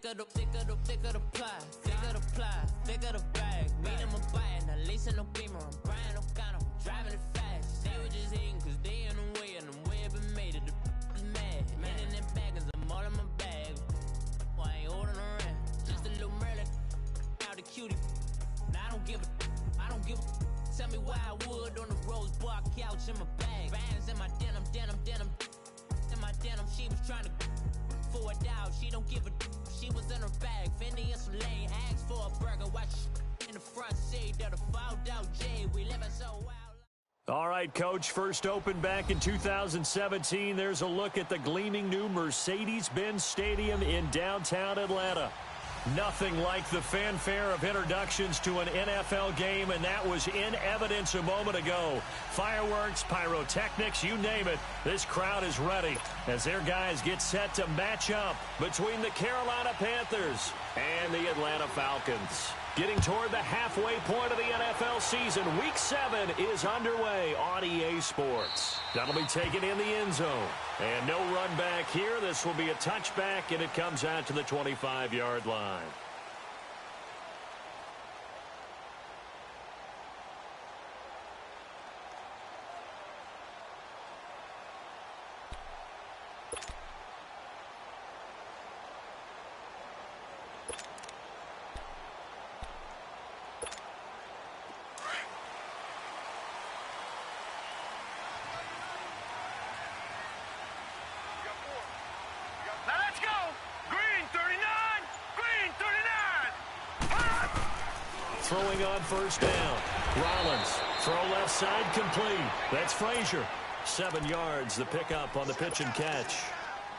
thick of the pie, thick of the ply, thick of the bag. Meet him a bite, now listen no beamer. I'm Brian O'Connor, driving it fast. They were just hating cause they in the way, and the way I've been made it, the is mad. Man in them baggins, I'm all in my bag. Well, I ain't holding around, just a little Merlin, out the cutie. Now I don't give a, tell me why I would on the rose bar couch in my bag. Bands in my denim, in my denim, she was trying to for it out, she don't give a, she was in her bag. Fendi and some lane, asked for a burger, watch in the front seat of the fouled out J. We living so wild. All right, Coach, first opened back in 2017. There's a look at the gleaming new Mercedes-Benz Stadium in downtown Atlanta. Nothing like the fanfare of introductions to an NFL game, and that was in evidence a moment ago. Fireworks, pyrotechnics, you name it. This crowd is ready as their guys get set to match up between the Carolina Panthers and the Atlanta Falcons. Getting toward the halfway point of the NFL season, Week 7 is underway on EA Sports. That'll be taken in the end zone. And no run back here. This will be a touchback, and it comes out to the 25-yard line. Throwing on first down. Rollins. Throw left side complete. That's Frazier. 7 yards, the pickup on the pitch and catch.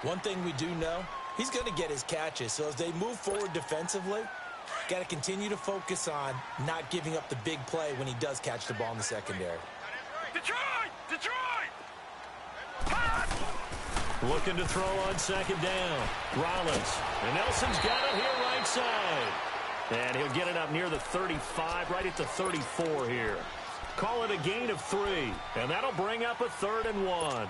One thing we do know, he's going to get his catches. So as they move forward defensively, got to continue to focus on not giving up the big play when he does catch the ball in the secondary. Detroit! Looking to throw on second down. Rollins. And Nelson's got it here right side. And he'll get it up near the 35, right at the 34 here. Call it a gain of 3, and that'll bring up a 3rd and 1.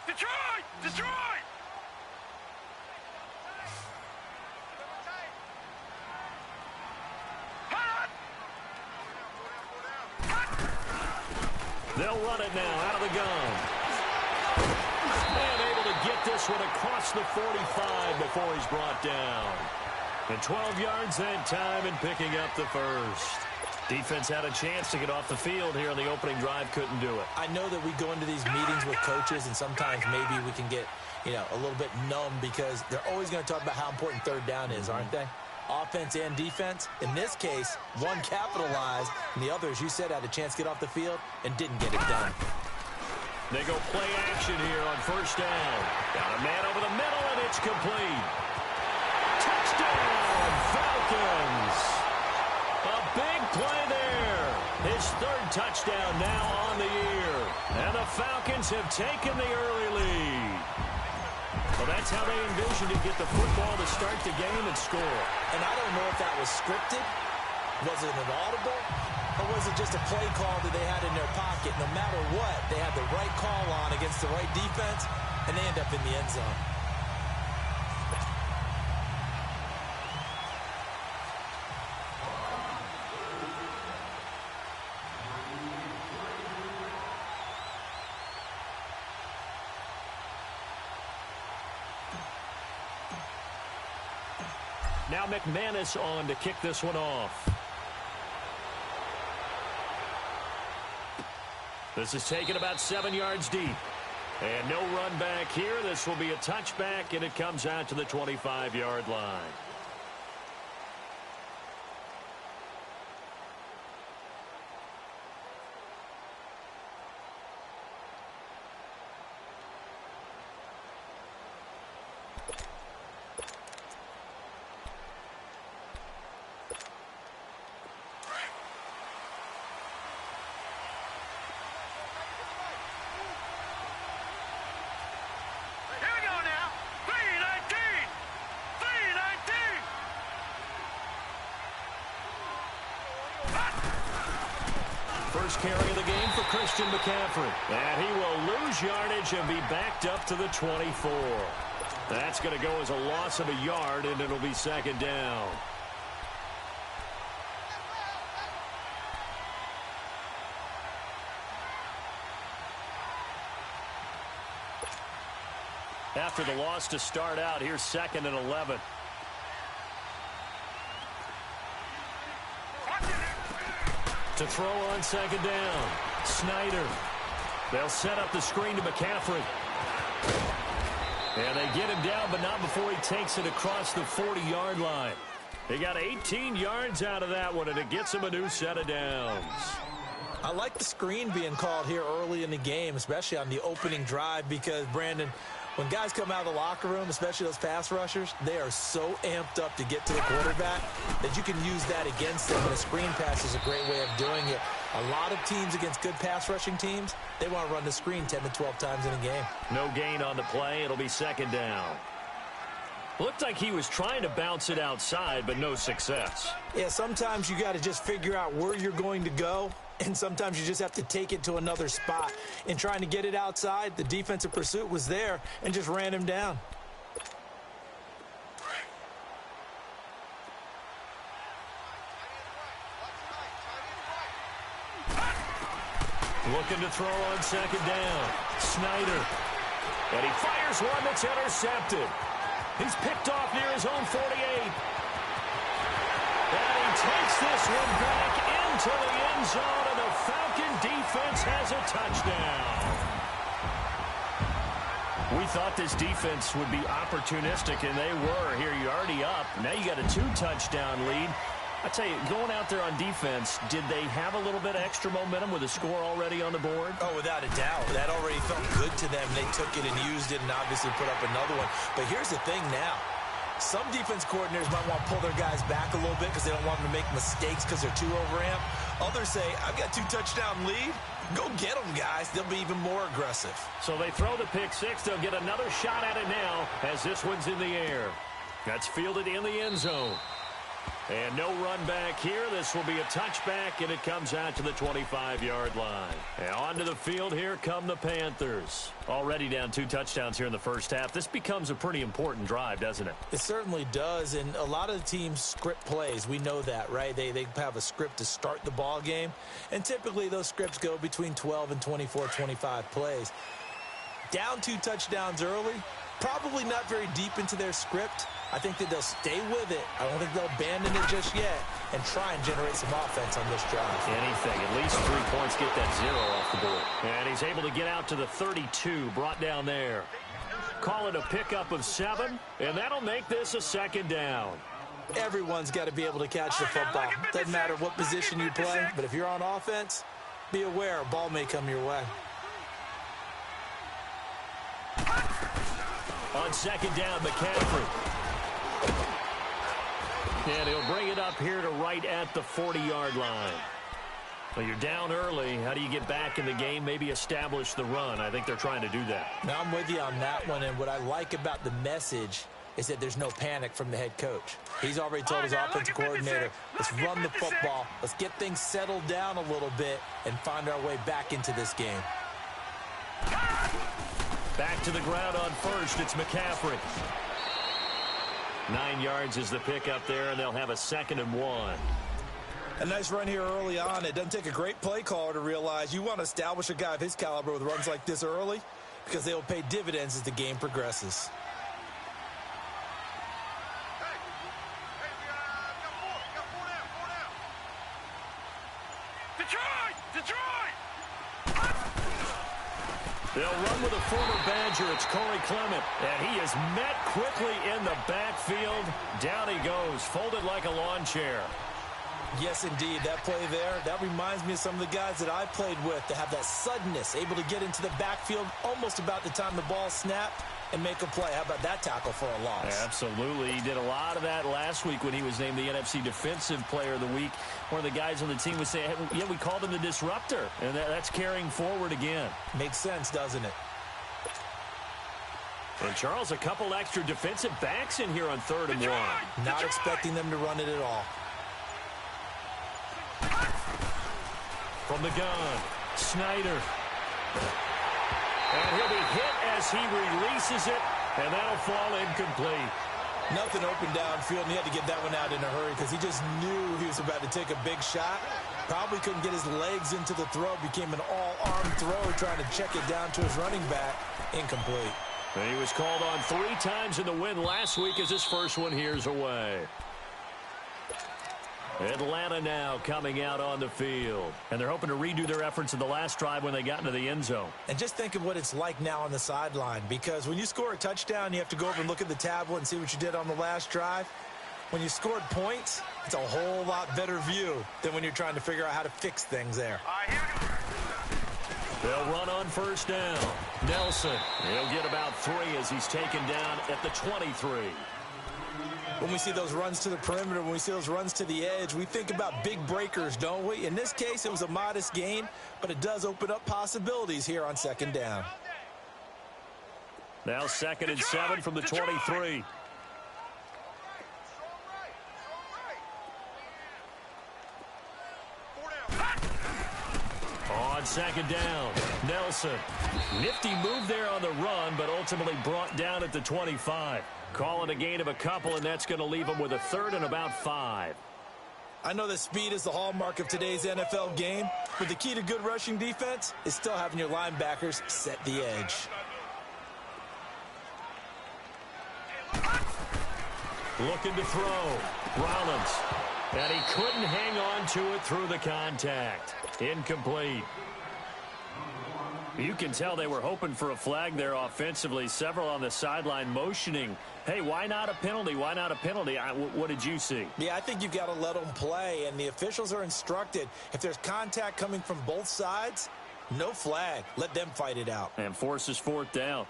Detroit! They'll run it now out of the gun. And able to get this one across the 45 before he's brought down. And 12 yards that time and picking up the first. Defense had a chance to get off the field here on the opening drive, couldn't do it. I know that we go into these meetings with coaches, and sometimes maybe we can get, a little bit numb because they're always going to talk about how important third down is, aren't they? Offense and defense. In this case, one capitalized, and the other, as you said, had a chance to get off the field and didn't get it done. They go play action here on first down. Got a man over the middle, and it's complete. Touchdown, Falcons. A big play there. His 3rd touchdown now on the year. And the Falcons have taken the early lead. Well, that's how they envisioned to get the football to start the game and score. And I don't know if that was scripted, was it an audible, or was it just a play call that they had in their pocket? No matter what, they had the right call on against the right defense, and they end up in the end zone. Now McManus on to kick this one off. This is taken about 7 yards deep. And no run back here. This will be a touchback, and it comes out to the 25-yard line. First carry of the game for Christian McCaffrey. And he will lose yardage and be backed up to the 24. That's going to go as a loss of a yard, and it'll be second down. After the loss to start out, here's 2nd and 11. To throw on second down, Snyder. They'll set up the screen to McCaffrey. And they get him down, but not before he takes it across the 40-yard line. They got 18 yards out of that one, and it gets him a new set of downs. I like the screen being called here early in the game, especially on the opening drive, because, Brandon, when guys come out of the locker room, especially those pass rushers, they are so amped up to get to the quarterback that you can use that against them. And a screen pass is a great way of doing it. A lot of teams against good pass rushing teams, they want to run the screen 10 to 12 times in a game. No gain on the play. It'll be second down. Looked like he was trying to bounce it outside, but no success. Yeah, sometimes you got to just figure out where you're going to go, and sometimes you just have to take it to another spot. In trying to get it outside, the defensive pursuit was there and just ran him down. Looking to throw on second down. Snyder. And he fires one that's intercepted. He's picked off near his own 48. And he takes this one back into the end zone, and the Falcon defense has a touchdown. We thought this defense would be opportunistic, and they were. Here, you're already up. Now you got a 2-touchdown lead. I tell you, going out there on defense, did they have a little bit of extra momentum with a score already on the board? Oh, without a doubt. That already felt good to them. They took it and used it and obviously put up another one. But here's the thing now. Some defense coordinators might want to pull their guys back a little bit because they don't want them to make mistakes because they're too overamped. Others say, I've got 2-touchdown lead. Go get them, guys. They'll be even more aggressive. So they throw the pick six. They'll get another shot at it now as this one's in the air. That's fielded in the end zone. And no run back here. This will be a touchback, and it comes out to the 25-yard line. And onto the field, here come the Panthers. Already down 2 touchdowns here in the first half. This becomes a pretty important drive, doesn't it? It certainly does, and a lot of the teams script plays. We know that, right? They have a script to start the ball game, and typically those scripts go between 12 and 24, 25 plays. Down 2 touchdowns early, probably not very deep into their script. I think that they'll stay with it. I don't think they'll abandon it just yet and try and generate some offense on this drive. Anything. At least 3 points, get that 0 off the board. And he's able to get out to the 32, brought down there. Call it a pickup of 7, and that'll make this a second down. Everyone's got to be able to catch the football. Doesn't matter what position you play, but if you're on offense, be aware a ball may come your way. On second down, McCaffrey. And he'll bring it up here to right at the 40-yard line. Well, you're down early. How do you get back in the game, maybe establish the run? I think they're trying to do that. Now, I'm with you on that one, and what I like about the message is that there's no panic from the head coach. He's already told his offensive coordinator, let's run the football, let's get things settled down a little bit and find our way back into this game. Back to the ground on first, it's McCaffrey. 9 yards is the pick up there, and they'll have a 2nd and 1. A nice run here early on. It doesn't take a great play caller to realize you want to establish a guy of his caliber with runs like this early because they will pay dividends as the game progresses. They'll run with a former Badger. It's Corey Clement. And he is met quickly in the backfield. Down he goes, folded like a lawn chair. Yes, indeed. That play there, that reminds me of some of the guys that I played with that have that suddenness, able to get into the backfield almost about the time the ball snapped and make a play. How about that tackle for a loss? Absolutely. He did a lot of that last week when he was named the NFC Defensive Player of the Week. One of the guys on the team would say, hey, yeah, we called him the disruptor. And that's carrying forward again. Makes sense, doesn't it? And Charles, a couple extra defensive backs in here on 3rd and 1. Not expecting them to run it at all. From the gun, Snyder. And he'll be hit as he releases it, and that'll fall incomplete. Nothing open downfield, and he had to get that one out in a hurry because he just knew he was about to take a big shot. Probably couldn't get his legs into the throw. Became an all-arm throw trying to check it down to his running back. Incomplete. And he was called on 3 times in the win last week as his first one here's away. Atlanta now coming out on the field. And they're hoping to redo their efforts in the last drive when they got into the end zone. And just think of what it's like now on the sideline, because when you score a touchdown, you have to go over and look at the tablet and see what you did on the last drive. When you scored points, it's a whole lot better view than when you're trying to figure out how to fix things there. They'll run on first down. Nelson, he'll get about 3 as he's taken down at the 23. When we see those runs to the perimeter, when we see those runs to the edge, we think about big breakers, don't we? In this case, it was a modest gain, but it does open up possibilities here on second down. Now 2nd and 7 from the 23. On second down, Nelson. Nifty move there on the run, but ultimately brought down at the 25. Calling a gain of a couple, and that's going to leave him with a 3rd and about 5. I know that speed is the hallmark of today's NFL game, but the key to good rushing defense is still having your linebackers set the edge. Looking to throw. Rollins. And he couldn't hang on to it through the contact. Incomplete. You can tell they were hoping for a flag there offensively. Several on the sideline motioning. Hey, why not a penalty? Why not a penalty? What did you see? Yeah, I think you've got to let them play, and the officials are instructed. If there's contact coming from both sides, no flag. Let them fight it out. And forces 4th down.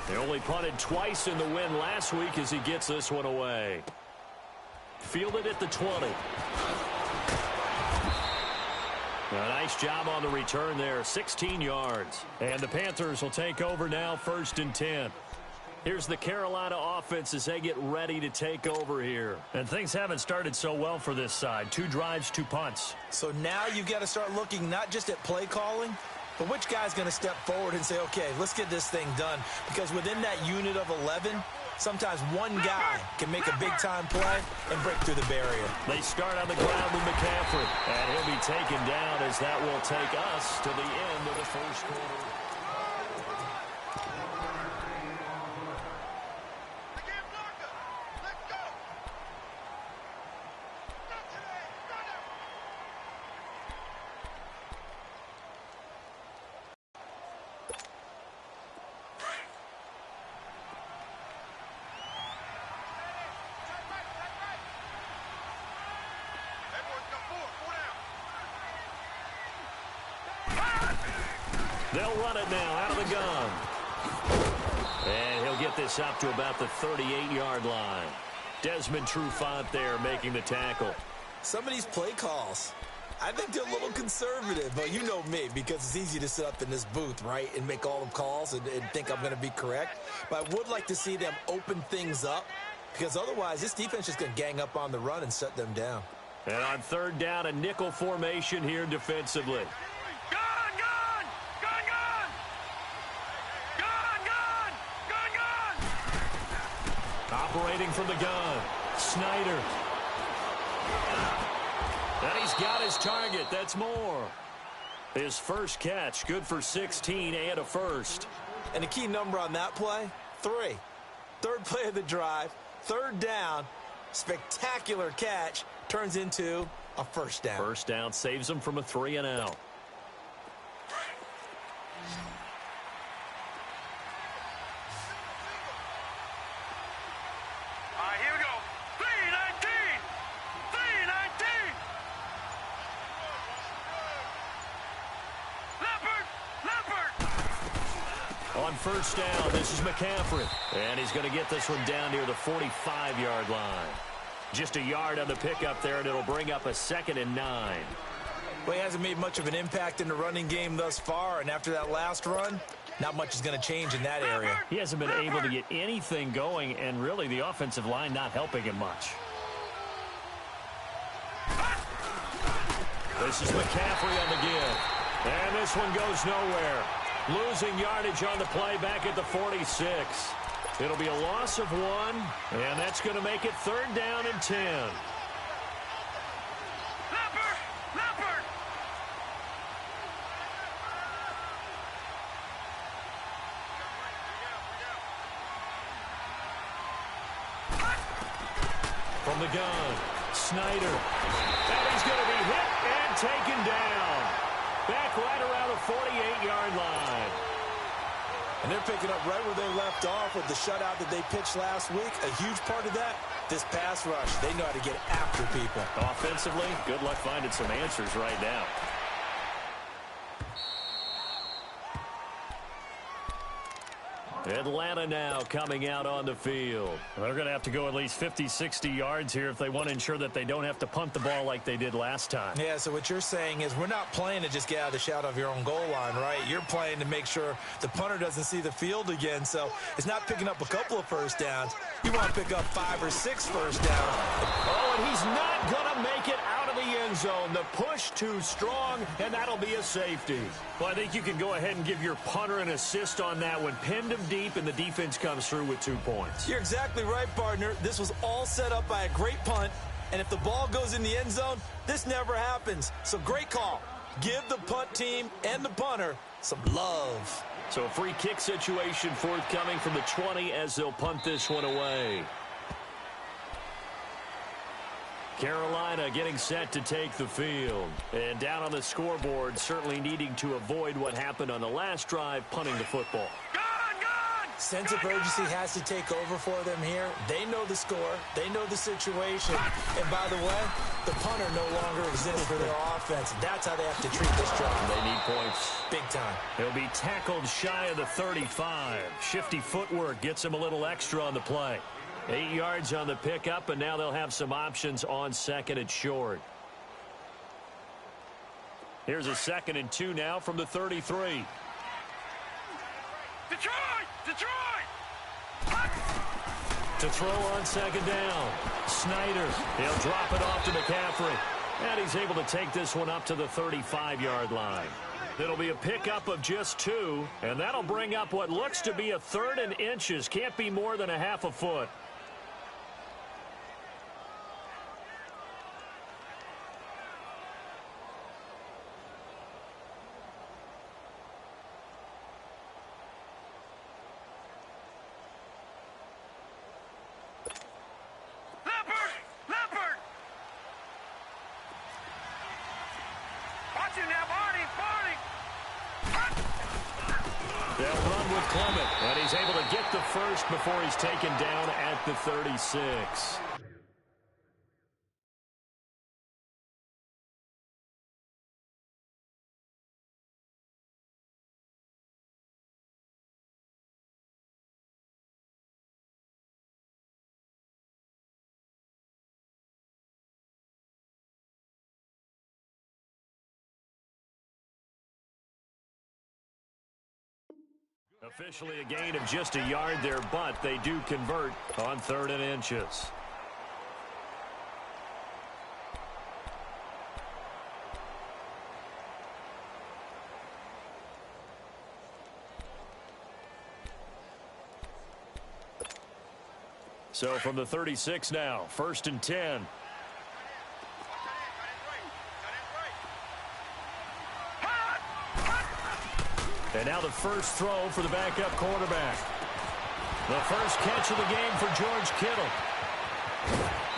They only punted twice in the win last week as he gets this one away. Fielded at the 20. A nice job on the return there, 16 yards. And the Panthers will take over now, 1st and 10. Here's the Carolina offense as they get ready to take over here. And things haven't started so well for this side. 2 drives, 2 punts. So now you've got to start looking not just at play calling, but which guy's going to step forward and say, okay, let's get this thing done. Because within that unit of 11, sometimes one guy can make a big-time play and break through the barrier. They start on the ground with McCaffrey, and he'll be taken down as that will take us to the end of the first quarter. They'll run it now out of the gun. And he'll get this up to about the 38-yard line. Desmond Trufant there making the tackle. Some of these play calls, I think they're a little conservative. But you know me, because it's easy to sit up in this booth, right, and make all the calls and think I'm going to be correct. But I would like to see them open things up, because otherwise this defense is going to gang up on the run and shut them down. And on 3rd down, a nickel formation here defensively. Operating from the gun, Snyder. And he's got his target. That's more. His first catch, good for 16 and a first. And the key number on that play, 3. 3rd play of the drive, 3rd down, spectacular catch, turns into a first down. First down saves him from a 3 and out. Here we go. 319. 319. Leopard. On first down, this is McCaffrey. And he's going to get this one down near the 45-yard line. Just a yard on the pickup there, and it'll bring up a 2nd and 9. Well, he hasn't made much of an impact in the running game thus far, and after that last run, not much is going to change in that area. He hasn't been able to get anything going, and really the offensive line not helping him much. This is McCaffrey on the give. And this one goes nowhere. Losing yardage on the play back at the 46. It'll be a loss of 1, and that's going to make it 3rd down and 10. From the gun, Snyder. And he's going to be hit and taken down. Back right around the 48-yard line. And they're picking up right where they left off with the shutout that they pitched last week. A huge part of that, this pass rush. They know how to get after people. Offensively, good luck finding some answers right now. Atlanta now coming out on the field. They're going to have to go at least 50, 60 yards here if they want to ensure that they don't have to punt the ball like they did last time. Yeah, so what you're saying is we're not playing to just get out of the shadow of your own goal line, right? You're playing to make sure the punter doesn't see the field again. So it's not picking up a couple of first downs. You want to pick up 5 or 6 first downs. Oh, and he's not going to make it out of the end zone. The push too strong, and that'll be a safety. Well, I think you can go ahead and give your punter an assist on that one. Pinned him deep, and the defense comes through with 2 points. You're exactly right, partner. This was all set up by a great punt, and if the ball goes in the end zone, this never happens. So great call. Give the punt team and the punter some love. So a free kick situation forthcoming from the 20 as they'll punt this one away. Carolina getting set to take the field. And down on the scoreboard, certainly needing to avoid what happened on the last drive, punting the football. Sense of urgency has to take over for them here. They know the score. They know the situation. And by the way, the punter no longer exists for their offense. That's how they have to treat this job. They need points. Big time. He'll be tackled shy of the 35. Shifty footwork gets him a little extra on the play. 8 yards on the pickup, and now they'll have some options on 2nd and short. Here's a 2nd and 2 now from the 33. Detroit! Detroit! To throw on 2nd down. Snyder. He'll drop it off to McCaffrey. And he's able to take this one up to the 35-yard line. It'll be a pickup of just 2, and that'll bring up what looks to be a 3rd and inches. Can't be more than a half a foot. They'll run with Clement, and he's able to get the first before he's taken down at the 36. Officially a gain of just a yard there, but they do convert on 3rd and inches. So from the 36 now, 1st and 10. And now the first throw for the backup quarterback. The first catch of the game for George Kittle.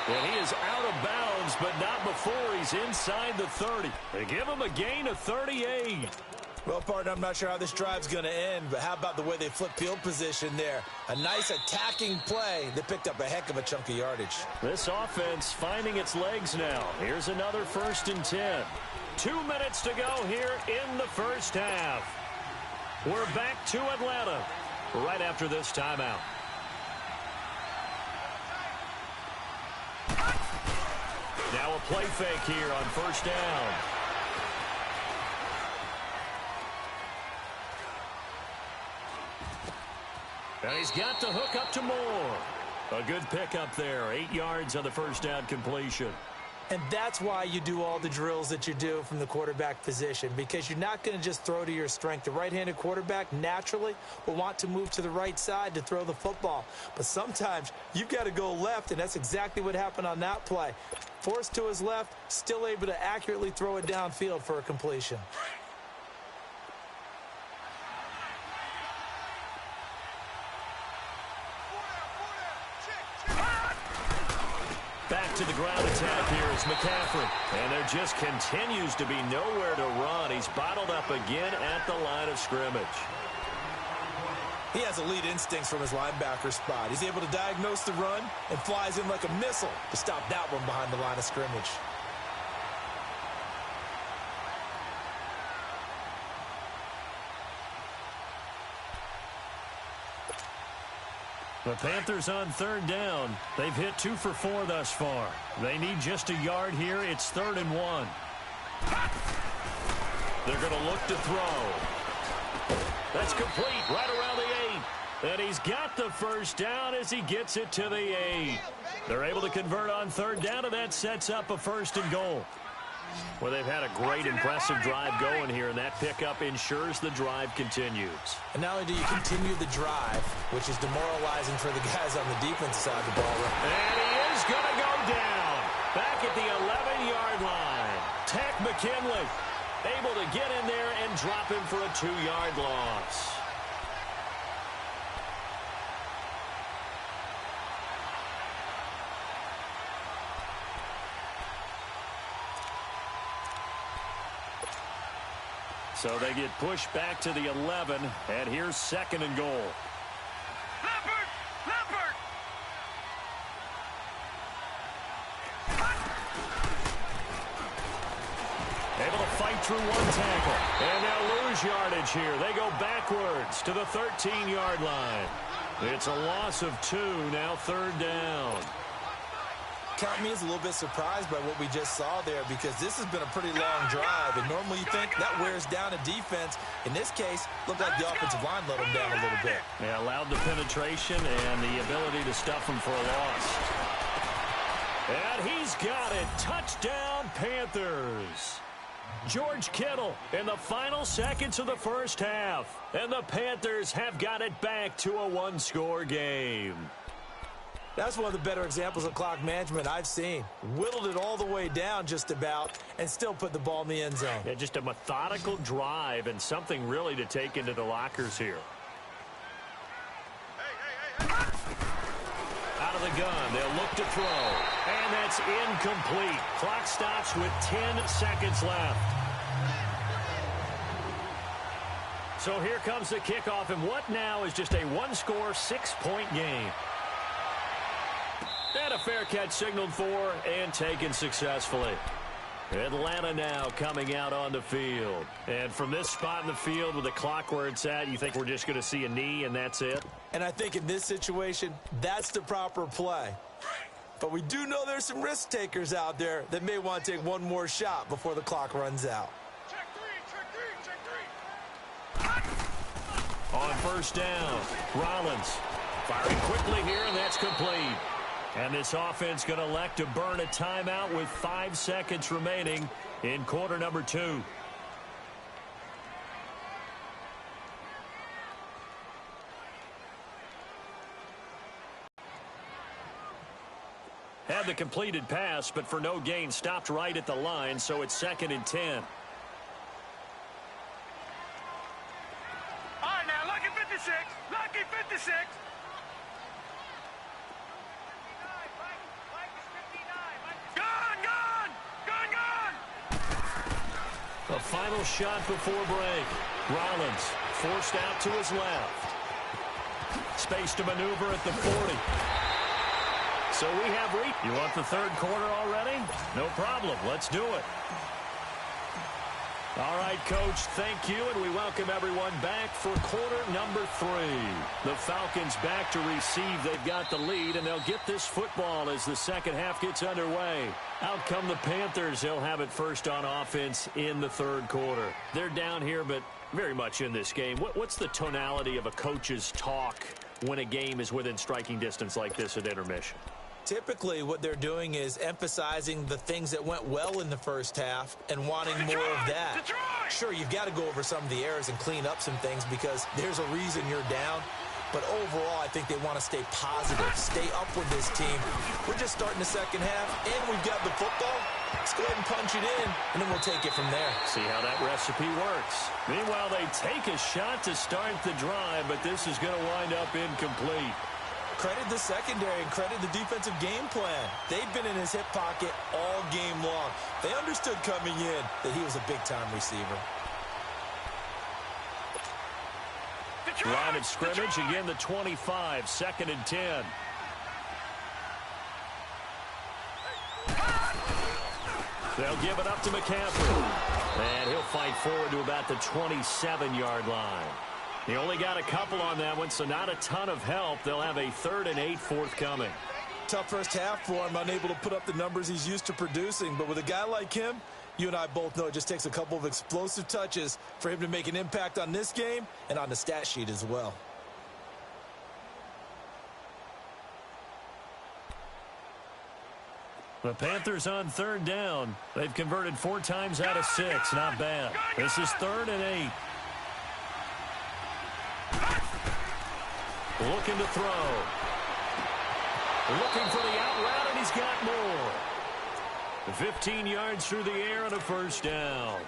And he is out of bounds, but not before he's inside the 30. They give him a gain of 38. Well, partner, I'm not sure how this drive's going to end, but how about the way they flip field position there? A nice attacking play that picked up a heck of a chunk of yardage. This offense finding its legs now. Here's another 1st and 10. 2 minutes to go here in the first half. We're back to Atlanta right after this timeout. Now a play fake here on 1st down. And he's got the hook up to Moore. A good pickup there. 8 yards on the first down completion. And that's why you do all the drills that you do from the quarterback position, because you're not going to just throw to your strength. The right-handed quarterback naturally will want to move to the right side to throw the football. But sometimes you've got to go left, and that's exactly what happened on that play. Forced to his left, still able to accurately throw it downfield for a completion. Back to the ground attack here is McCaffrey. And there just continues to be nowhere to run. He's bottled up again at the line of scrimmage. He has elite instincts from his linebacker spot. He's able to diagnose the run and flies in like a missile to stop that one behind the line of scrimmage. The Panthers on third down. They've hit 2 for 4 thus far. They need just a yard here. It's 3rd and 1. They're going to look to throw. That's complete right around the 8. And he's got the first down as he gets it to the 8. They're able to convert on third down, and that sets up a 1st and goal. Well, they've had a great, impressive drive going here, and that pickup ensures the drive continues. And not only do you continue the drive, which is demoralizing for the guys on the defensive side of the ball. And he is going to go down. Back at the 11-yard line. Tack McKinley able to get in there and drop him for a 2-yard loss. So they get pushed back to the 11, and here's 2nd and goal. Leopard! Leopard! Able to fight through one tackle, and they'll lose yardage here. They go backwards to the 13-yard line. It's a loss of 2, now 3rd down. Count me as a little bit surprised by what we just saw there, because this has been a pretty long drive, and normally you think that wears down a defense. In this case, looked like the offensive line let them down a little bit. Yeah, allowed the penetration and the ability to stuff them for a loss. And he's got it. Touchdown, Panthers. George Kittle in the final seconds of the first half. And the Panthers have got it back to a 1-score game. That's one of the better examples of clock management I've seen. Whittled it all the way down just about and still put the ball in the end zone. Yeah, just a methodical drive and something really to take into the lockers here. Out of the gun, they'll look to throw. And that's incomplete. Clock stops with 10 seconds left. So here comes the kickoff, and what now is just a 1-score, 6-point game. And a fair catch signaled for and taken successfully. Atlanta now coming out on the field. And from this spot in the field with the clock where it's at, you think we're just going to see a knee and that's it? And I think in this situation, that's the proper play. But we do know there's some risk takers out there that may want to take one more shot before the clock runs out. Check three. On first down, Rollins firing quickly here, and that's complete. And this offense going to elect to burn a timeout with 5 seconds remaining in quarter number 2. Had the completed pass, but for no gain, stopped right at the line, so it's 2nd and 10. All right, now, lucky 56. Lucky 56. A final shot before break. Rollins forced out to his left. Space to maneuver at the 40. So we have reached. You want the third quarter already? No problem. Let's do it. All right, Coach, thank you, and we welcome everyone back for quarter number 3. The Falcons back to receive. They've got the lead, and they'll get this football as the second half gets underway. Out come the Panthers. They'll have it first on offense in the third quarter. They're down here, but very much in this game. What's the tonality of a coach's talk when a game is within striking distance like this at intermission? Typically, what they're doing is emphasizing the things that went well in the first half and wanting more of that. Sure, you've got to go over some of the errors and clean up some things because there's a reason you're down. But overall, I think they want to stay positive, stay up with this team. We're just starting the second half, and we've got the football. Let's go ahead and punch it in, and then we'll take it from there. See how that recipe works. Meanwhile, they take a shot to start the drive, but this is going to wind up incomplete. Credit the secondary and credit the defensive game plan. They've been in his hip pocket all game long. They understood coming in that he was a big-time receiver. Line of scrimmage, again the 25, 2nd and 10. They'll give it up to McCaffrey. And he'll fight forward to about the 27-yard line. He only got a couple on that one, so not a ton of help. They'll have a 3rd and 8 forthcoming. Tough first half for him, unable to put up the numbers he's used to producing. But with a guy like him, you and I both know it just takes a couple of explosive touches for him to make an impact on this game and on the stat sheet as well. The Panthers on 3rd down. They've converted 4 times out of 6. Not bad. This is 3rd and 8. Looking to throw. Looking for the out route, and he's got more. 15 yards through the air and a first down.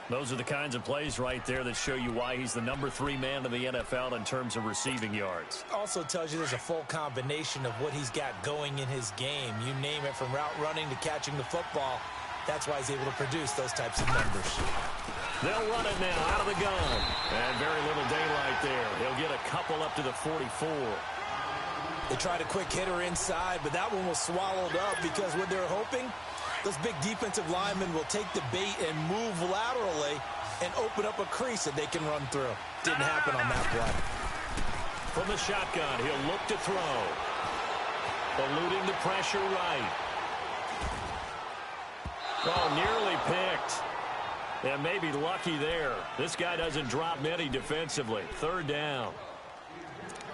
Those are the kinds of plays right there that show you why he's the number 3 man in the NFL in terms of receiving yards. Also tells you there's a full combination of what he's got going in his game. You name it, from route running to catching the football. That's why he's able to produce those types of numbers. They'll run it now out of the gun. And very little daylight there. He'll get a couple up to the 44. They tried a quick hitter inside, but that one was swallowed up because what they're hoping, those big defensive linemen will take the bait and move laterally and open up a crease that they can run through. Didn't happen on that play. From the shotgun, he'll look to throw. Eluding the pressure right. Oh, nearly picked. And maybe lucky there. This guy doesn't drop many defensively. 3rd down.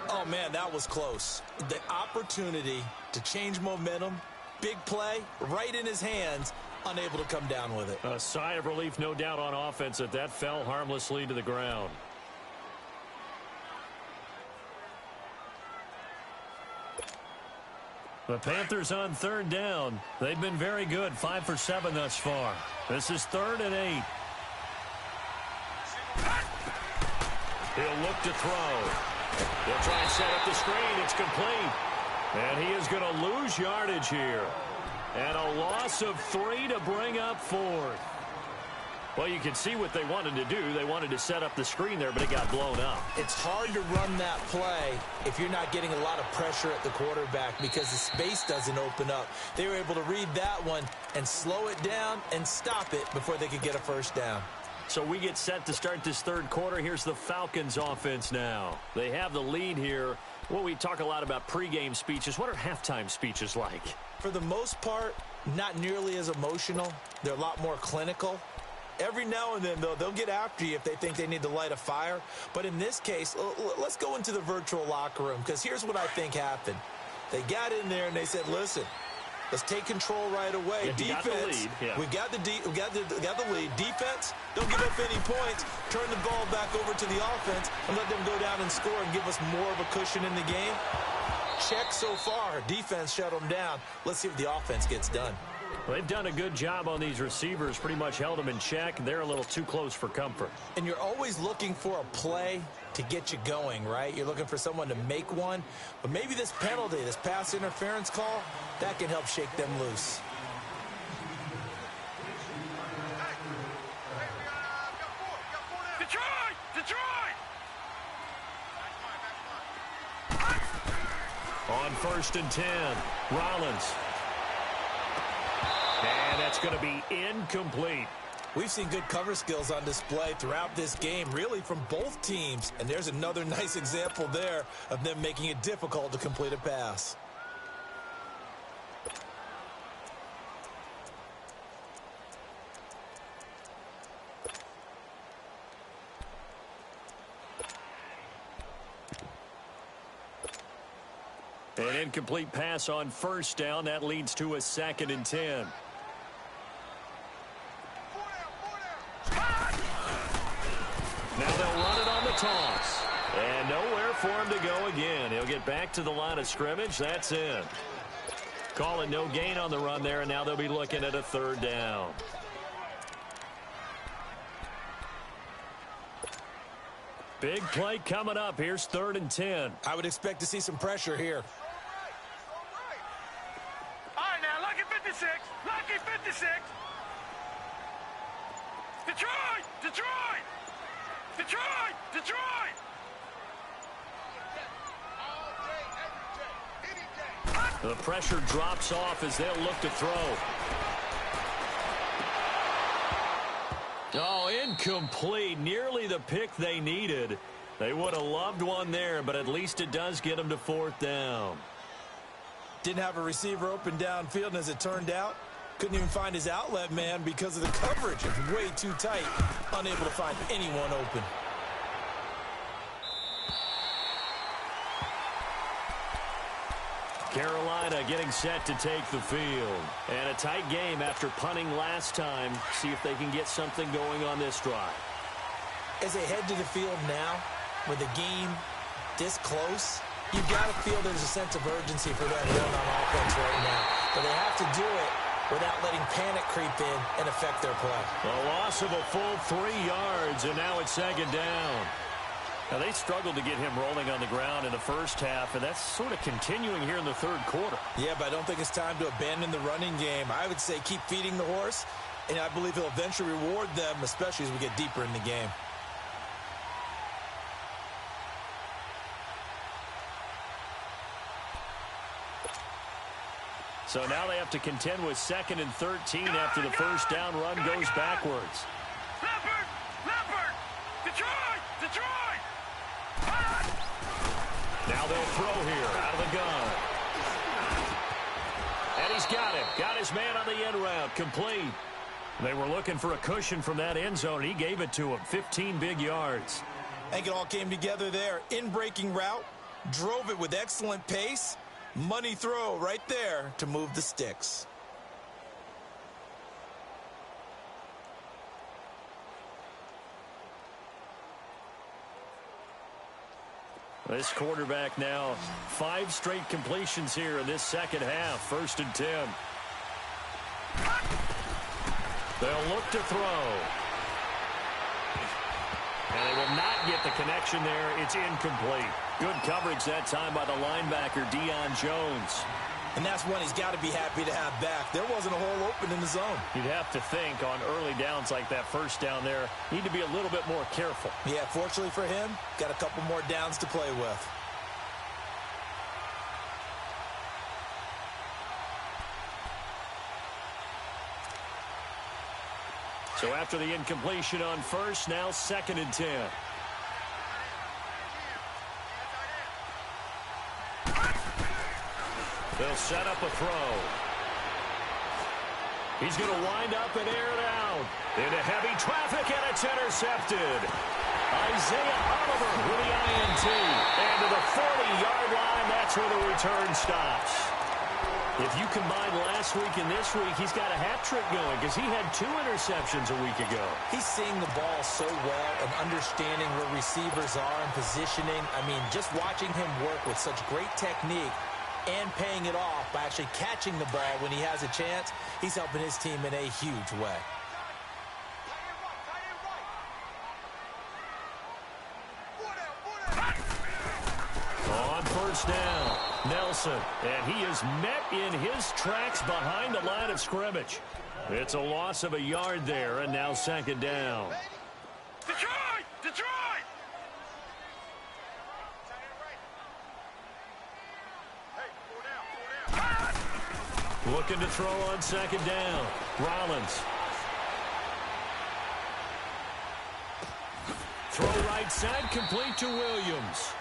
Oh, man, that was close. The opportunity to change momentum, big play, right in his hands, unable to come down with it. A sigh of relief, no doubt, on offense that fell harmlessly to the ground. The Panthers on 3rd down. They've been very good, 5 for 7 thus far. This is 3rd and 8. He'll look to throw. He'll try and set up the screen. It's complete. And he is going to lose yardage here. And a loss of 3 to bring up 4th. Well, you can see what they wanted to do. They wanted to set up the screen there, but it got blown up. It's hard to run that play if you're not getting a lot of pressure at the quarterback because the space doesn't open up. They were able to read that one and slow it down and stop it before they could get a first down. So we get set to start this 3rd quarter. Here's the Falcons offense now. They have the lead here. Well, we talk a lot about pregame speeches. What are halftime speeches like? For the most part, not nearly as emotional. They're a lot more clinical. Every now and then, though, they'll get after you if they think they need to light a fire. But in this case, let's go into the virtual locker room because here's what I think happened. They got in there and they said, listen, let's take control right away. Yeah, defense, we got the lead. Defense, don't give up any points. Turn the ball back over to the offense and let them go down and score and give us more of a cushion in the game. Check so far. Defense shut them down. Let's see if the offense gets done. Well, they've done a good job on these receivers, pretty much held them in check. They're a little too close for comfort. And you're always looking for a play to get you going, right? You're looking for someone to make one. But maybe this penalty, this pass interference call, that can help shake them loose. Detroit! On 1st and 10, Rollins. And that's going to be incomplete. We've seen good cover skills on display throughout this game, really from both teams. And there's another nice example there of them making it difficult to complete a pass. An incomplete pass on first down. That leads to a 2nd and 10. Now they'll run it on the toss. And nowhere for him to go again. He'll get back to the line of scrimmage. That's in. Call it no gain on the run there, and now they'll be looking at a 3rd down. Big play coming up. Here's 3rd and 10. I would expect to see some pressure here. All right, now, lucky 56. Lucky 56. Detroit! Detroit! Detroit! Detroit! The pressure drops off as they'll look to throw. Oh, incomplete. Nearly the pick they needed. They would have loved one there, but at least it does get them to 4th down. Didn't have a receiver open downfield, and as it turned out, couldn't even find his outlet man because of the coverage. It's way too tight. Unable to find anyone open. Carolina getting set to take the field. And a tight game after punting last time. See if they can get something going on this drive. As they head to the field now, with the game this close, you've got to feel there's a sense of urgency for that run on offense right now. But they have to do it without letting panic creep in and affect their play. A loss of a full 3 yards, and now it's 2nd down. Now, they struggled to get him rolling on the ground in the first half, and that's sort of continuing here in the 3rd quarter. Yeah, but I don't think it's time to abandon the running game. I would say keep feeding the horse, and I believe he'll eventually reward them, especially as we get deeper in the game. So now they have to contend with 2nd and 13 after the first down run goes backwards. Leopard! Leopard! Detroit! Detroit! Now they'll throw here out of the gun. And he's got him. Got his man on the end route. Complete. They were looking for a cushion from that end zone. He gave it to him. 15 big yards. I think it all came together there. In-breaking route. Drove it with excellent pace. Money throw right there to move the sticks. This quarterback now 5 straight completions here in this second half. 1st and 10. They'll look to throw. And they will not get the connection there. It's incomplete. Good coverage that time by the linebacker, Deion Jones. And that's one he's got to be happy to have back. There wasn't a hole open in the zone. You'd have to think on early downs like that first down there, need to be a little bit more careful. Yeah, fortunately for him, got a couple more downs to play with. So after the incompletion on first, now 2nd and 10. They'll set up a throw. He's going to wind up and air it out. Into heavy traffic, and it's intercepted. Isaiah Oliver with the INT. And to the 40-yard line, that's where the return stops. If you combine last week and this week, he's got a hat trick going because he had 2 interceptions a week ago. He's seeing the ball so well and understanding where receivers are and positioning. I mean, just watching him work with such great technique and paying it off by actually catching the ball when he has a chance, he's helping his team in a huge way. On first down, Nelson, and he is met in his tracks behind the line of scrimmage. It's a loss of a yard there, and now 2nd down. Detroit! Detroit! Looking to throw on 2nd down. Rollins. Throw right side, complete to Williams.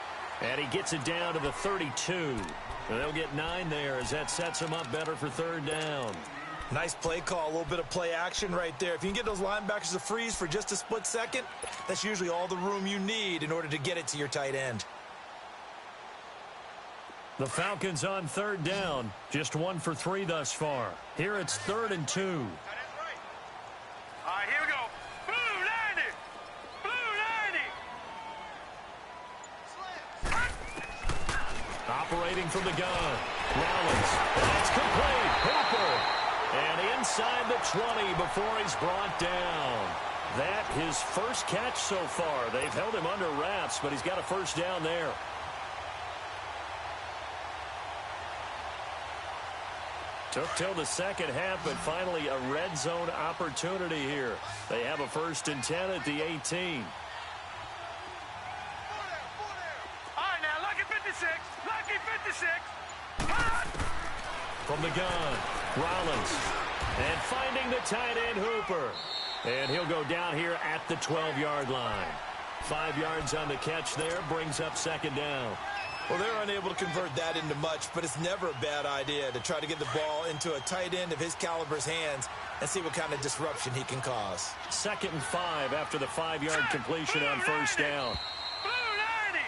And he gets it down to the 32. And they'll get 9 there as that sets him up better for 3rd down. Nice play call, a little bit of play action right there. If you can get those linebackers to freeze for just a split second, that's usually all the room you need in order to get it to your tight end. The Falcons on third down. Just 1 for 3 thus far. Here it's 3rd and 2. All right, here we go. Blue 90. Blue 90. Operating from the gun. Rollins. That's complete. Hooper. And inside the 20 before he's brought down. That his first catch so far. They've held him under wraps, but he's got a first down there. Took till the second half, but finally a red zone opportunity here. They have a 1st and 10 at the 18. All right, now, lucky 56. Lucky 56. From the gun, Rollins. And finding the tight end, Hooper. And he'll go down here at the 12-yard line. 5 yards on the catch there, brings up 2nd down. Well, they're unable to convert that into much, but it's never a bad idea to try to get the ball into a tight end of his caliber's hands and see what kind of disruption he can cause. 2nd and 5 after the 5-yard completion on 1st down. Blue 90.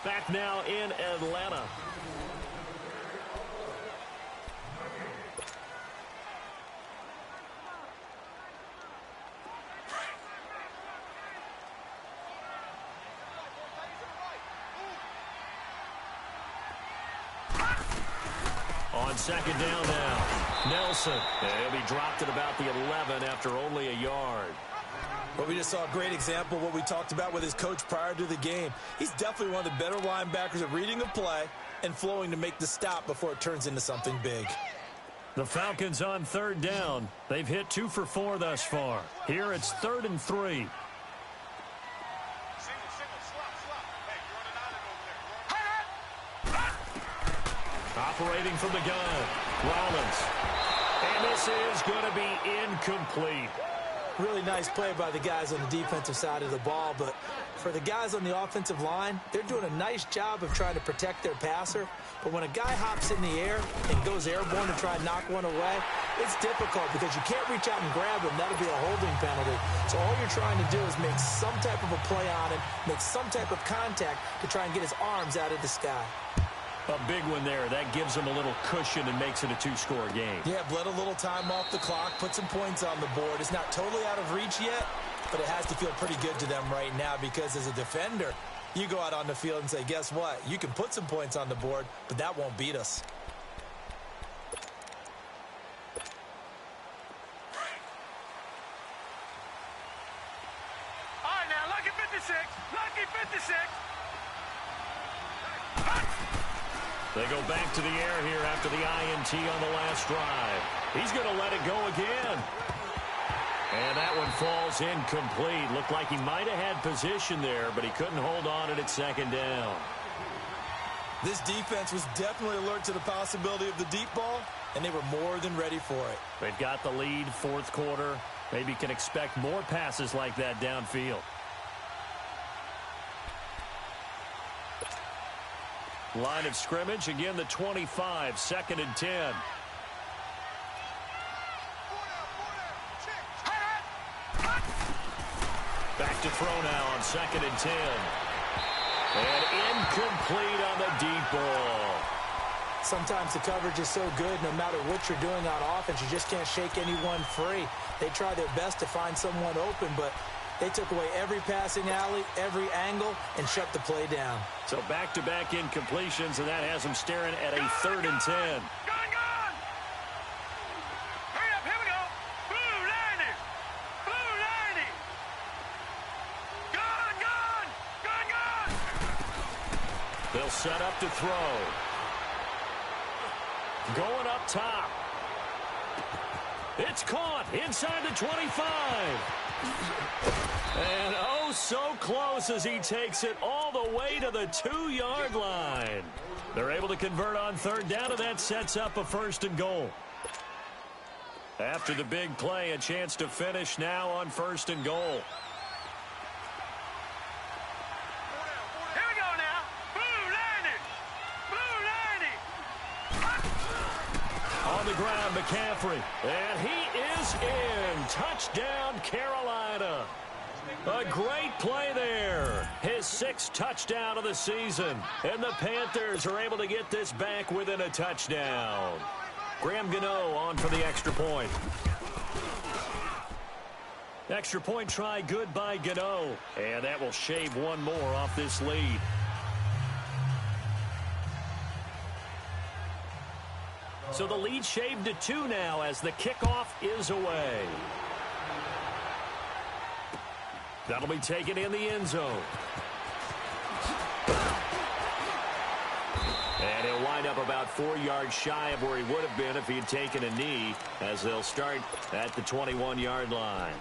Back now in Atlanta. On 2nd down now, Nelson. And he'll be dropped at about the 11 after only a yard. But we just saw a great example of what we talked about with his coach prior to the game. He's definitely one of the better linebackers at reading a play and flowing to make the stop before it turns into something big. The Falcons on 3rd down. They've hit 2 for 4 thus far. Here it's 3rd and 3. Operating from the gun, Rollins. And this is going to be incomplete. Really nice play by the guys on the defensive side of the ball, but for the guys on the offensive line, they're doing a nice job of trying to protect their passer. But when a guy hops in the air and goes airborne to try and knock one away, it's difficult because you can't reach out and grab him. That'll be a holding penalty. So all you're trying to do is make some type of a play on him, make some type of contact to try and get his arms out of the sky. A big one there. That gives them a little cushion and makes it a 2-score game. Yeah, bled a little time off the clock, put some points on the board. It's not totally out of reach yet, but it has to feel pretty good to them right now because as a defender, you go out on the field and say, guess what? You can put some points on the board, but that won't beat us. All right, now, lucky 56. Lucky 56. They go back to the air here after the INT on the last drive. He's going to let it go again. And that one falls incomplete. Looked like he might have had position there, but he couldn't hold on it at 2nd down. This defense was definitely alert to the possibility of the deep ball, and they were more than ready for it. They've got the lead, 4th quarter. Maybe can expect more passes like that downfield. Line of scrimmage, again the 25, 2nd and 10. Back to throw now on 2nd and 10. And incomplete on the deep ball. Sometimes the coverage is so good, no matter what you're doing on offense, you just can't shake anyone free. They try their best to find someone open, but they took away every passing alley, every angle, and shut the play down. So back-to-back incompletions, and that has them staring at a 3rd and 10. Gone! Hurry up, here we go. Blue 90. Blue 90. Gone! They'll set up to throw. Going up top. It's caught inside the 25. And oh, so close as he takes it all the way to the 2-yard line. They're able to convert on 3rd down, and that sets up a 1st and goal. After the big play, a chance to finish now on 1st and goal. Here we go now. Blue 90. Blue 90. On the ground, McCaffrey. And he is in. Touchdown, Carolina. A great play there. His 6th touchdown of the season. And the Panthers are able to get this back within a touchdown. Graham Gano on for the extra point. Extra point try good by Gano. And that will shave one more off this lead. So the lead shaved to 2 now as the kickoff is away. That'll be taken in the end zone. And he'll wind up about 4 yards shy of where he would have been if he had taken a knee, as they'll start at the 21-yard line.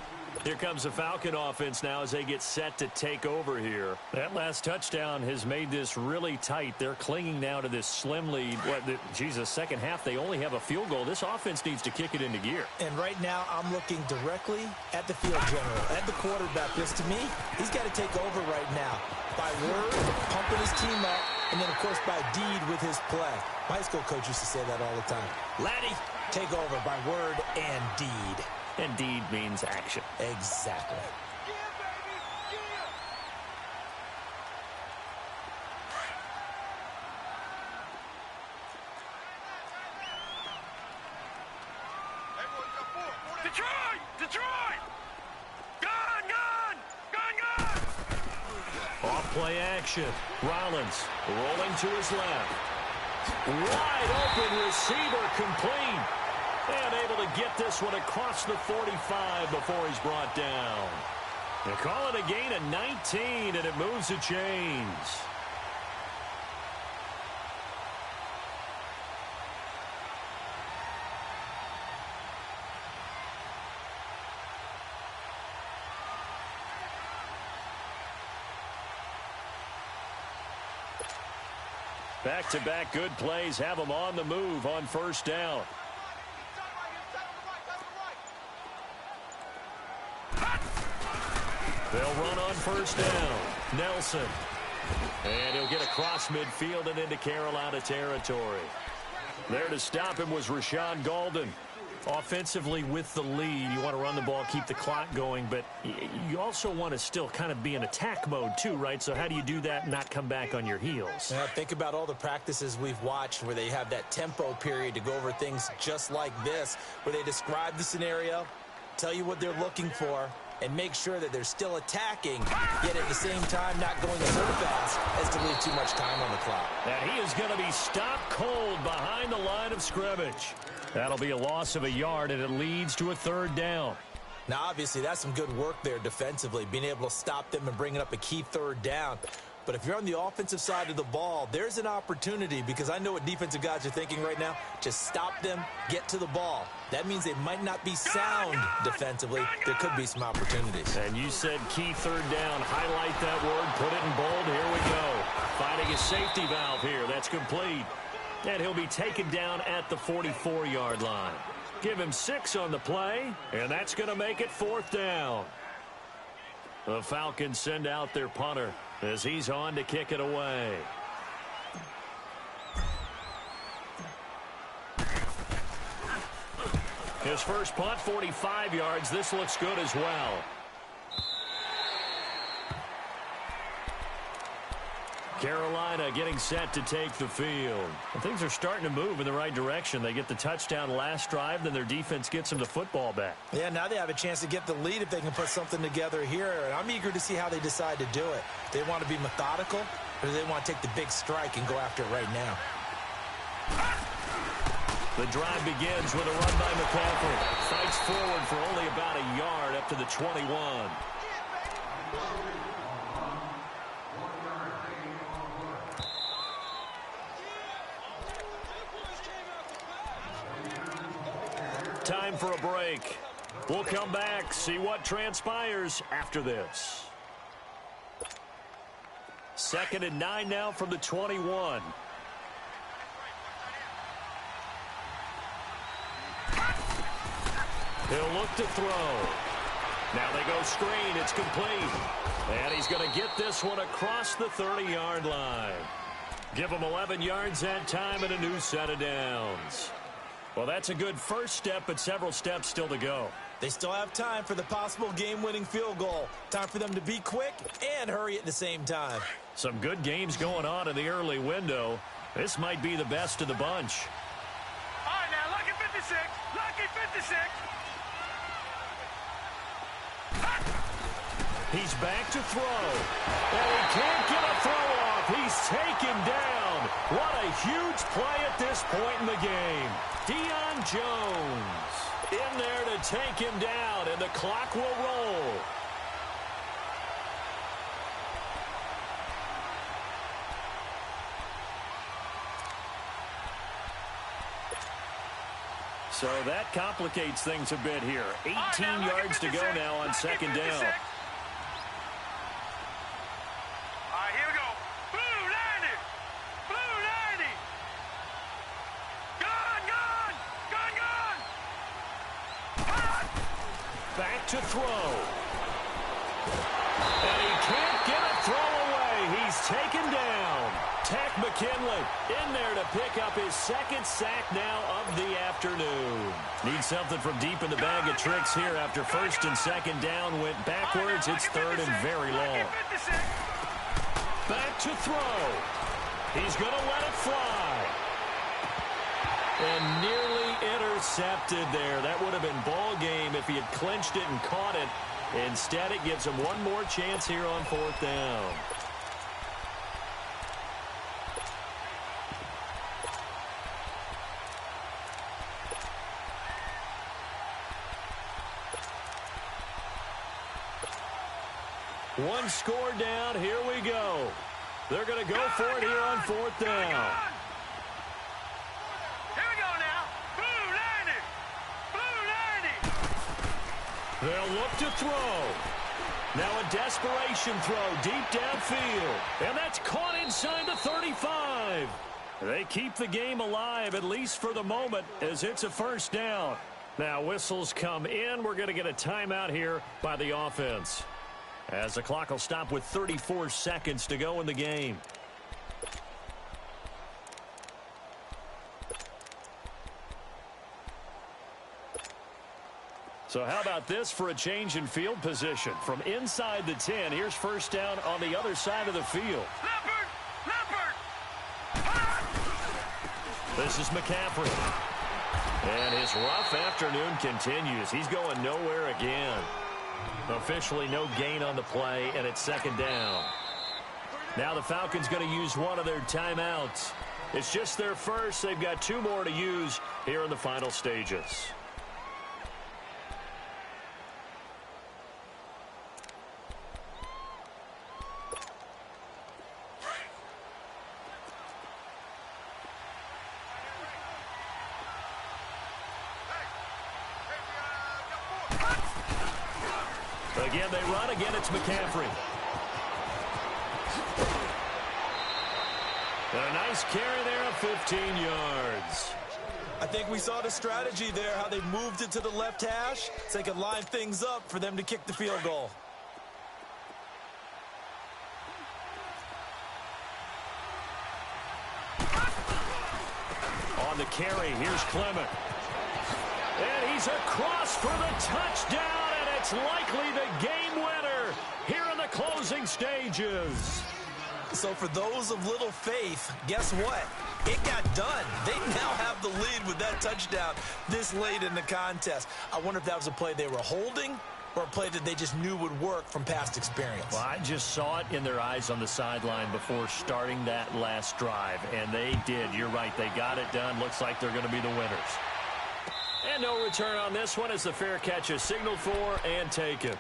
Here comes the Falcon offense now as they get set to take over here. That last touchdown has made this really tight. They're clinging now to this slim lead. Second half, they only have a field goal. This offense needs to kick it into gear. And right now, I'm looking directly at the field general, at the quarterback. Because to me, he's got to take over right now. By word, pumping his team up, and then, of course, by deed with his play. My high school coach used to say that all the time. Laddie, take over by word and deed. And deed means action. Exactly. Detroit! Detroit! Gun! Gun! Gun! Gun! Off-play action. Rollins rolling to his left. Wide open receiver complete. And able to get this one across the 45 before he's brought down. They call it a gain of 19, and it moves the chains. Back-to-back good plays have them on the move on first down. They'll run on first down. Nelson. And he'll get across midfield and into Carolina territory. There to stop him was Rashawn Golden. Offensively with the lead, you want to run the ball, keep the clock going, but you also want to still kind of be in attack mode too, right? So how do you do that and not come back on your heels? Now, think about all the practices we've watched where they have that tempo period to go over things just like this, where they describe the scenario, tell you what they're looking for, and make sure that they're still attacking, yet at the same time not going so fast as to leave too much time on the clock. And he is going to be stopped cold behind the line of scrimmage. That'll be a loss of a yard, and it leads to a third down. Now, obviously, that's some good work there defensively, being able to stop them and bringing up a key third down. But if you're on the offensive side of the ball, there's an opportunity, because I know what defensive guys are thinking right now. Just stop them, get to the ball. That means they might not be sound defensively. There could be some opportunities. And you said key third down. Highlight that word, put it in bold. Here we go. Finding a safety valve here. That's complete. And he'll be taken down at the 44-yard line. Give him 6 on the play, and that's going to make it fourth down. The Falcons send out their punter as he's on to kick it away. His first punt, 45 yards. This looks good as well. Carolina getting set to take the field. And things are starting to move in the right direction. They get the touchdown last drive, then their defense gets them the football back. Yeah, now they have a chance to get the lead if they can put something together here. And I'm eager to see how they decide to do it. They want to be methodical, or do they want to take the big strike and go after it right now? The drive begins with a run by McCaffrey. Fights forward for only about a yard up to the 21. Time for a break. We'll come back, see what transpires after this. 2nd and 9 now from the 21. He'll look to throw. Now they go screen. It's complete. And he's going to get this one across the 30-yard line. Give him 11 yards that time and a new set of downs. Well, that's a good first step, but several steps still to go. They still have time for the possible game-winning field goal. Time for them to be quick and hurry at the same time. Some good games going on in the early window. This might be the best of the bunch. All right, now, lucky 56. Lucky 56. He's back to throw. And he can't get a throw off. He's taken down. What a huge play at this point in the game. Deion Jones in there to take him down, and the clock will roll. So that complicates things a bit here. 18 yards to go now on second down. Back to throw. And he can't get a throw away. He's taken down. Tack McKinley in there to pick up his second sack now of the afternoon. Needs something from deep in the bag of tricks here after first and second down went backwards. It's third and very long. Back to throw. He's going to let it fly. And nearly intercepted there. That would have been ball game if he had clinched it and caught it. Instead, it gives him one more chance here on fourth down. One score down. Here we go. They're going to go for it here on fourth down. They'll look to throw. Now a desperation throw deep downfield. And that's caught inside the 35. They keep the game alive, at least for the moment, as it's a first down. Now whistles come in. We're going to get a timeout here by the offense, as the clock will stop with 34 seconds to go in the game. So how about this for a change in field position? From inside the 10, here's first down on the other side of the field. This is McCaffrey. And his rough afternoon continues. He's going nowhere again. Officially no gain on the play, and it's second down. Now the Falcons going to use one of their timeouts. It's just their first. They've got two more to use here in the final stages. Again, they run. Again, it's McCaffrey. And a nice carry there of 15 yards. I think we saw the strategy there, how they moved it to the left hash so they could line things up for them to kick the field goal. On the carry, here's Clement. And he's across for the touchdown. It's likely the game winner here in the closing stages. So for those of little faith, guess what? It got done. They now have the lead with that touchdown this late in the contest. I wonder if that was a play they were holding or a play that they just knew would work from past experience. Well, I just saw it in their eyes on the sideline before starting that last drive, and they did. You're right. They got it done. Looks like they're going to be the winners. And no return on this one as the fair catch is signaled for and taken.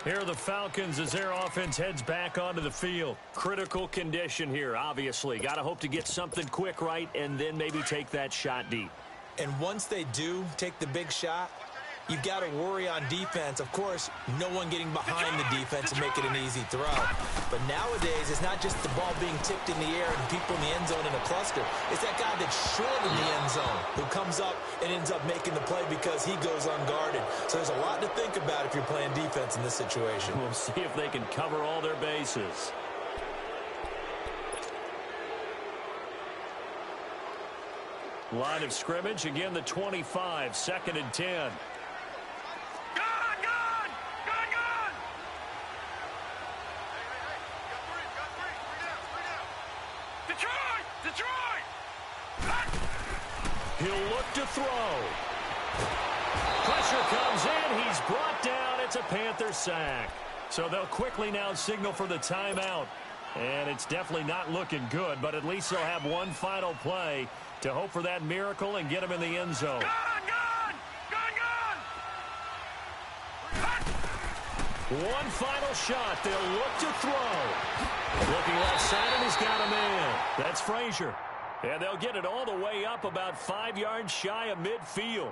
Here are the Falcons as their offense heads back onto the field. Critical condition here, obviously. Got to hope to get something quick right and then maybe take that shot deep. And once they do take the big shot, you've got to worry on defense. Of course, no one getting behind the defense and make it an easy throw. But nowadays, it's not just the ball being tipped in the air and people in the end zone in a cluster. It's that guy that's short in the end zone who comes up and ends up making the play because he goes unguarded. So there's a lot to think about if you're playing defense in this situation. We'll see if they can cover all their bases. Line of scrimmage, again the 25, second and 10. Go, Detroit! Detroit! He'll look to throw. Pressure comes in. He's brought down. It's a Panther sack. So they'll quickly now signal for the timeout. And it's definitely not looking good, but at least they'll have one final play to hope for that miracle and get him in the end zone. Gone! One final shot. They'll look to throw. Looking left side, and he's got him in. That's Frazier. And they'll get it all the way up about 5 yards shy of midfield.